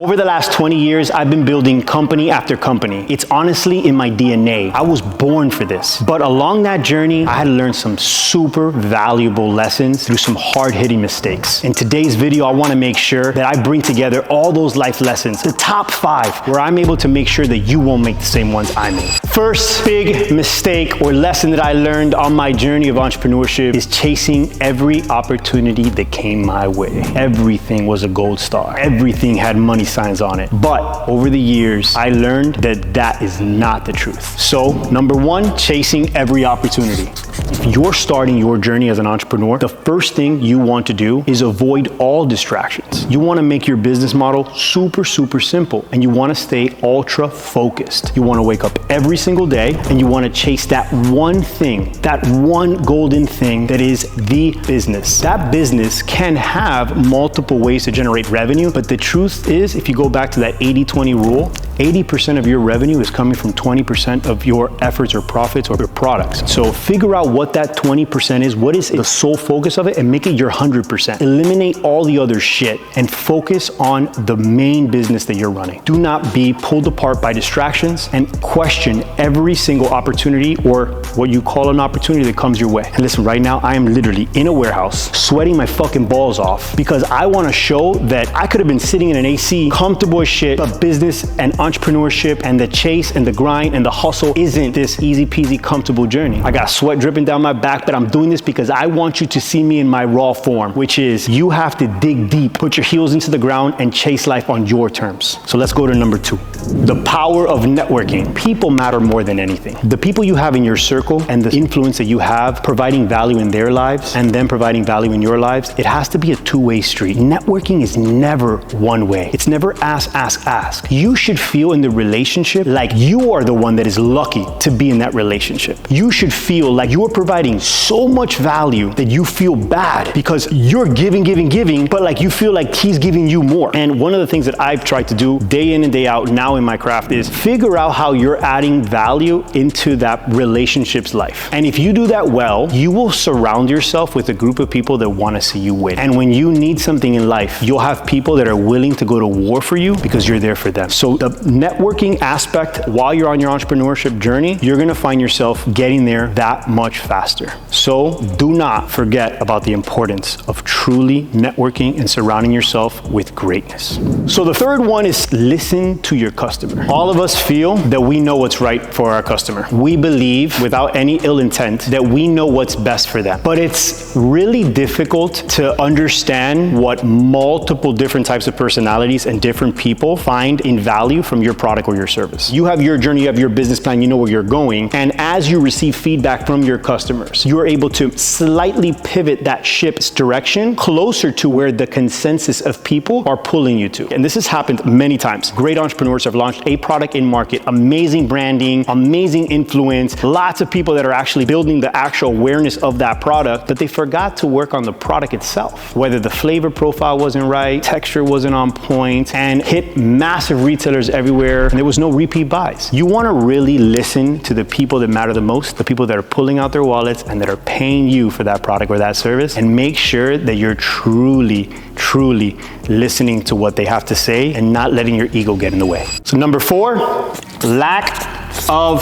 Over the last 20 years, I've been building company after company. It's honestly in my DNA. I was born for this. But along that journey, I had to learn some super valuable lessons through some hard-hitting mistakes. In today's video, I want to make sure that I bring together all those life lessons, the top 5, where I'm able to make sure that you won't make the same ones I made. First big mistake or lesson that I learned on my journey of entrepreneurship is chasing every opportunity that came my way. Everything was a gold star. Everything had money signs on it. But over the years, I learned that that is not the truth. So, number 1, chasing every opportunity. If you're starting your journey as an entrepreneur, the first thing you want to do is avoid all distractions. You want to make your business model super simple, and you want to stay ultra focused. You want to wake up every single day and you want to chase that one thing, that one golden thing that is the business. That business can have multiple ways to generate revenue, but the truth is, if you go back to that 80-20 rule, 80% of your revenue is coming from 20% of your efforts or profits or your products. So figure out what that 20% is, what is the sole focus of it, and make it your 100%. Eliminate all the other shit and focus on the main business that you're running. Do not be pulled apart by distractions and question every single opportunity or what you call an opportunity that comes your way. And listen, right now, I am literally in a warehouse sweating my fucking balls off because I want to show that I could have been sitting in an AC, comfortable as shit, but business and entrepreneurship and the chase and the grind and the hustle isn't this easy peasy comfortable journey. I got sweat dripping down my back, but I'm doing this because I want you to see me in my raw form, which is you have to dig deep, put your heels into the ground and chase life on your terms. So let's go to number 2. The power of networking. People matter more than anything. The people you have in your circle and the influence that you have providing value in their lives and them providing value in your lives, it has to be a two-way street. Networking is never one way. It's never ask. You should feel in the relationship like you are the one that is lucky to be in that relationship. You should feel like you are providing so much value that you feel bad because you're giving, but like you feel like he's giving you more. And one of the things that I've tried to do day in and day out now in my craft is figure out how you're adding value into that relationship's life. And if you do that well, you will surround yourself with a group of people that want to see you win. And when you need something in life, you'll have people that are willing to go to war for you because you're there for them. So the networking aspect, while you're on your entrepreneurship journey, you're going to find yourself getting there that much faster. So do not forget about the importance of truly networking and surrounding yourself with greatness. So the third one is listen to your customer. All of us feel that we know what's right for our customer. We believe without any ill intent that we know what's best for them. But it's really difficult to understand what multiple different types of personalities and different people find in value from your product or your service. You have your journey, you have your business plan, you know where you're going. And as you receive feedback from your customers, you're able to slightly pivot that ship's direction closer to where the consensus of people are pulling you to. And this has happened many times. Great entrepreneurs have launched a product in market, amazing branding, amazing influence, lots of people that are actually building the actual awareness of that product, but they forgot to work on the product itself. Whether the flavor profile wasn't right, texture wasn't on point, and hit massive retailers everywhere, and there was no repeat buys. You want to really listen to the people that matter the most, the people that are pulling out their wallets and that are paying you for that product or that service, and make sure that you're truly listening to what they have to say and not letting your ego get in the way. So number 4, lack of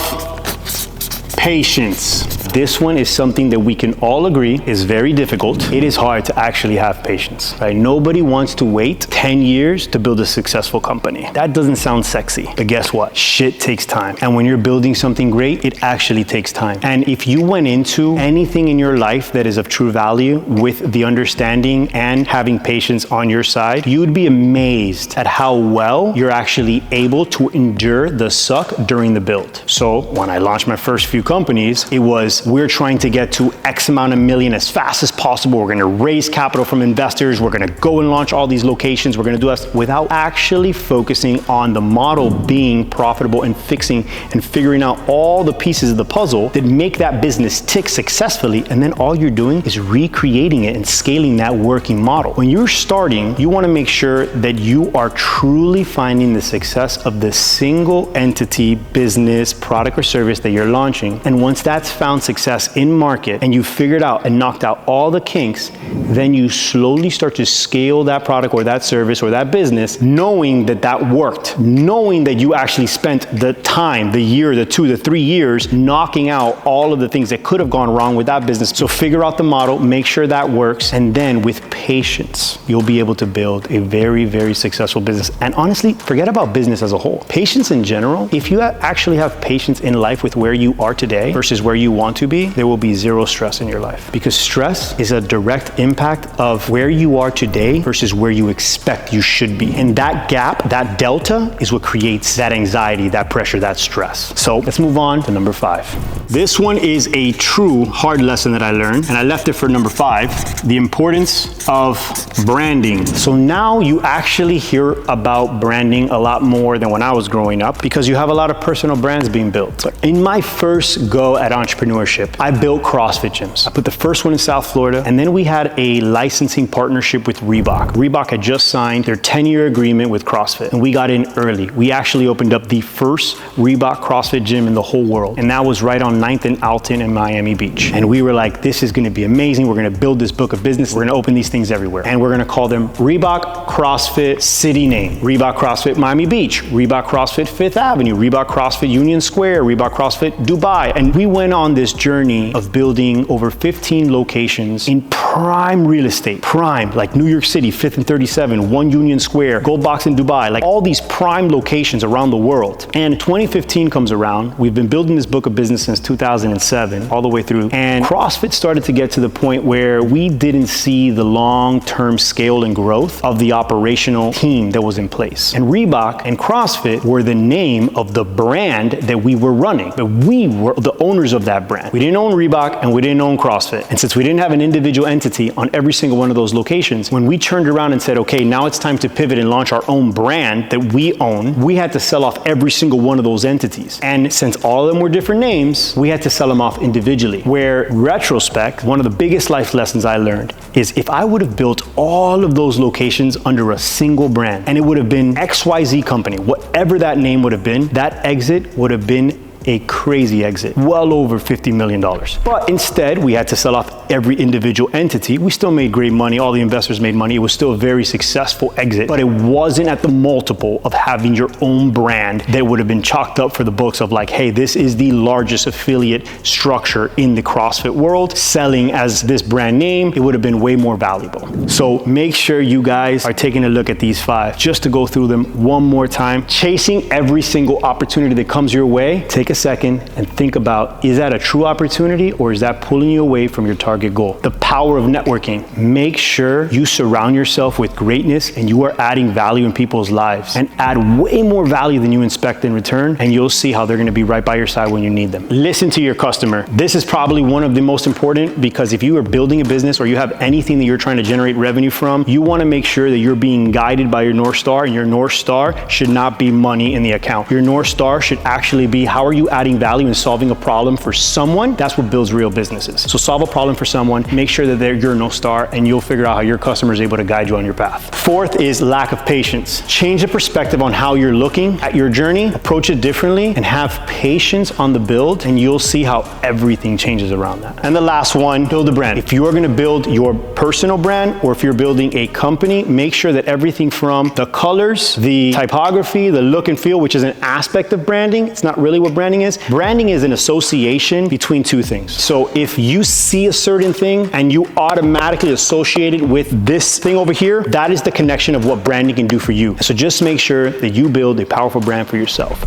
patience. This one is something that we can all agree is very difficult. It is hard to actually have patience, right? Nobody wants to wait 10 years to build a successful company. That doesn't sound sexy, but guess what? Shit takes time. And when you're building something great, it actually takes time. And if you went into anything in your life that is of true value with the understanding and having patience on your side, you would be amazed at how well you're actually able to endure the suck during the build. So when I launched my first few companies, it was we're trying to get to X amount of million as fast as possible. We're going to raise capital from investors. We're going to go and launch all these locations. We're going to do this without actually focusing on the model being profitable and fixing and figuring out all the pieces of the puzzle that make that business tick successfully. And then all you're doing is recreating it and scaling that working model. When you're starting, you want to make sure that you are truly finding the success of the single entity, business, product, or service that you're launching. And once that's found success in market and you figured out and knocked out all the kinks, then you slowly start to scale that product or that service or that business, knowing that that worked, knowing that you actually spent the time, the year, the 2, the 3 years, knocking out all of the things that could have gone wrong with that business. So figure out the model, make sure that works, and then with patience, you'll be able to build a very, very successful business. And honestly, forget about business as a whole. Patience in general, if you actually have patience in life with where you are today versus where you want to be, there will be zero stress in your life. Because stress is a direct impact of where you are today versus where you expect you should be. And that gap, that delta, is what creates that anxiety, that pressure, that stress. So let's move on to number 5. This one is a true hard lesson that I learned, and I left it for number 5, the importance of branding. So now you actually hear about branding a lot more than when I was growing up because you have a lot of personal brands being built. So in my first go at entrepreneurship, I built CrossFit gyms. I put the first one in South Florida, and then we had a licensing partnership with Reebok. Reebok had just signed their 10-year agreement with CrossFit, and we got in early. We actually opened up the first Reebok CrossFit gym in the whole world, and that was right on 9th and Alton in Miami Beach. And we were like, this is gonna be amazing. We're gonna build this book of business. We're gonna open these things everywhere. And we're gonna call them Reebok CrossFit city name, Reebok CrossFit Miami Beach, Reebok CrossFit Fifth Avenue, Reebok CrossFit Union Square, Reebok CrossFit Dubai. And we went on this journey of building over 15 locations in prime real estate, prime, like New York City, 5th and 37, One Union Square, Gold Box in Dubai, like all these prime locations around the world. And 2015 comes around. We've been building this book of business since 2007, all the way through. And CrossFit started to get to the point where we didn't see the long-term scale and growth of the operational team that was in place. And Reebok and CrossFit were the name of the brand that we were running, but we were the owners of that brand. We didn't own Reebok and we didn't own CrossFit. And since we didn't have an individual entity on every single one of those locations, when we turned around and said, okay, now it's time to pivot and launch our own brand that we own, we had to sell off every single one of those entities. And since all of them were different names, we had to sell them off individually. Where retrospect, one of the biggest life lessons I learned is if I would have built all of those locations under a single brand, and it would have been XYZ company, whatever that name would have been, that exit would have been a crazy exit, well over $50 million. But instead, we had to sell off every individual entity. We still made great money. All the investors made money. It was still a very successful exit, but it wasn't at the multiple of having your own brand that would have been chalked up for the books of like, hey, this is the largest affiliate structure in the CrossFit world. Selling as this brand name, it would have been way more valuable. So make sure you guys are taking a look at these 5, just to go through them one more time. Chasing every single opportunity that comes your way, take a second and think about, is that a true opportunity or is that pulling you away from your target goal? The power of networking. Make sure you surround yourself with greatness and you are adding value in people's lives, and add way more value than you expect in return, and you'll see how they're going to be right by your side when you need them. Listen to your customer. This is probably one of the most important, because if you are building a business or you have anything that you're trying to generate revenue from, you want to make sure that you're being guided by your North Star, and your North Star should not be money in the account. Your North Star should actually be, how are you adding value and solving a problem for someone? That's what builds real businesses. So solve a problem for someone, make sure that they're your North Star, and you'll figure out how your customer is able to guide you on your path. 4th is lack of patience. Change the perspective on how you're looking at your journey, approach it differently, and have patience on the build, and you'll see how everything changes around that. And the last one, build a brand. If you are going to build your personal brand, or if you're building a company, make sure that everything from the colors, the typography, the look and feel, which is an aspect of branding, it's not really what branding is. Branding is an association between two things. So if you see a certain thing and you automatically associate it with this thing over here, that is the connection of what branding can do for you. So just make sure that you build a powerful brand for yourself.